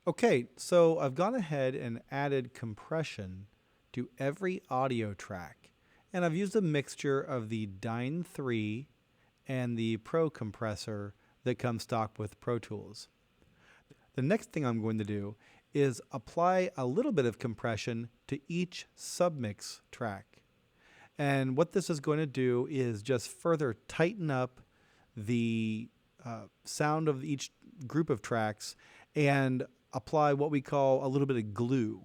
Okay, so I've gone ahead and added compression to every audio track. And I've used a mixture of the Dyne 3 and the Pro compressor that comes stock with Pro Tools. The next thing I'm going to do is apply a little bit of compression to each submix track. And what this is going to do is just further tighten up the sound of each group of tracks and apply what we call a little bit of glue.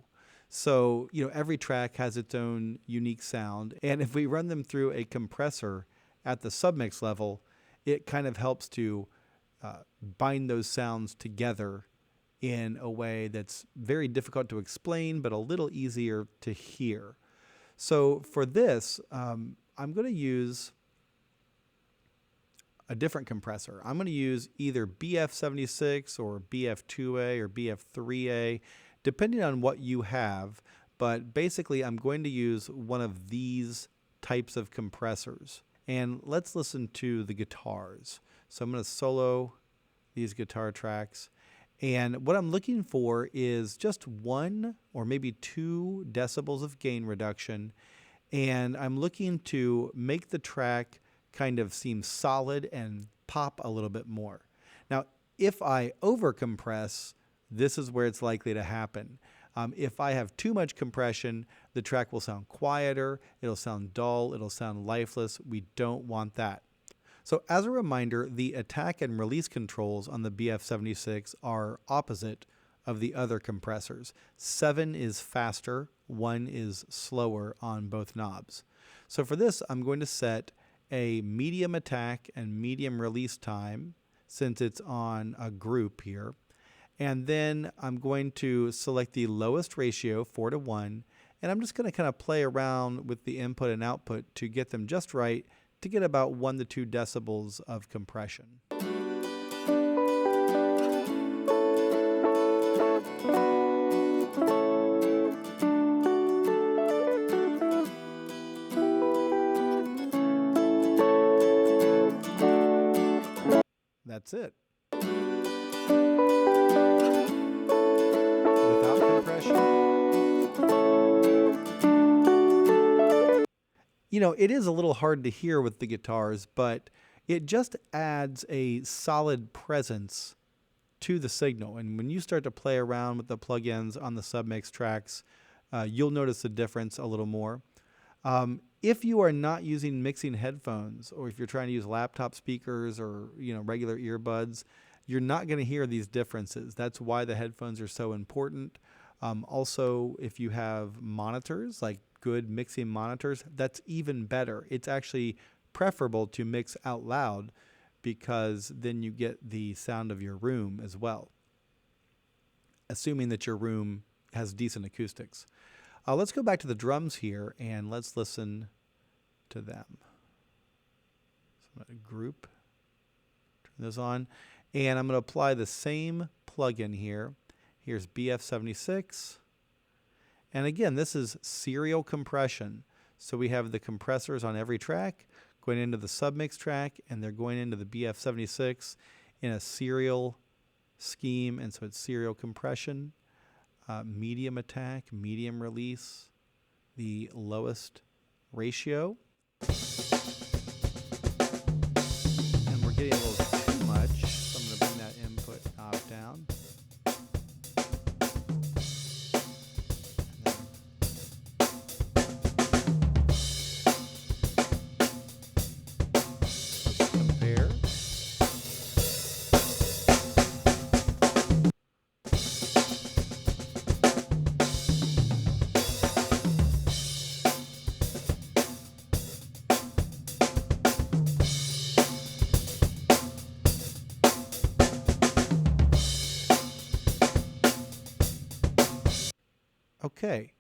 So, every track has its own unique sound. And if we run them through a compressor at the submix level, it kind of helps to bind those sounds together in a way that's very difficult to explain, but a little easier to hear. So for this, I'm going to use a different compressor. I'm going to use either BF76 or BF2A or BF3A, depending on what you have. But basically, I'm going to use one of these types of compressors. And let's listen to the guitars. So I'm going to solo these guitar tracks. And what I'm looking for is just 1 or maybe 2 decibels of gain reduction. And I'm looking to make the track kind of seem solid and pop a little bit more. Now, if I overcompress, this is where it's likely to happen. If I have too much compression, the track will sound quieter, it'll sound dull, it'll sound lifeless. We don't want that. So as a reminder, the attack and release controls on the BF76 are opposite of the other compressors. 7 is faster, 1 is slower on both knobs. So for this, I'm going to set a medium attack and medium release time since it's on a group here. And then I'm going to select the lowest ratio, 4:1, and I'm just going to kind of play around with the input and output to get them just right to get about 1 to 2 decibels of compression. That's it. Without compression. It is a little hard to hear with the guitars, but it just adds a solid presence to the signal. And when you start to play around with the plugins on the submix tracks, you'll notice the difference a little more. If you are not using mixing headphones, or if you're trying to use laptop speakers or regular earbuds, you're not going to hear these differences. That's why the headphones are so important. Also, if you have monitors, like good mixing monitors, that's even better. It's actually preferable to mix out loud because then you get the sound of your room as well, assuming that your room has decent acoustics. Let's go back to the drums here and let's listen to them. So I'm going to group, turn this on, and I'm going to apply the same plugin here. Here's BF76. And again, this is serial compression. So we have the compressors on every track going into the submix track, and they're going into the BF76 in a serial scheme, and so it's serial compression. Medium attack, medium release, the lowest ratio. And we're getting a little too much, so I'm going to bring that input knob down. Let's compare. Okay,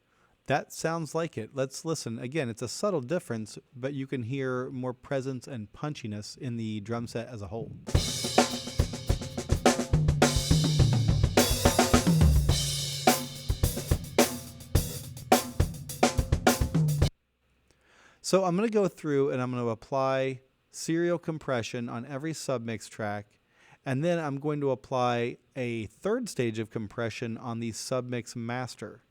that sounds like it. Let's listen. Again, it's a subtle difference, but you can hear more presence and punchiness in the drum set as a whole. So I'm going to go through and I'm going to apply serial compression on every submix track, and then I'm going to apply a third stage of compression on the submix master.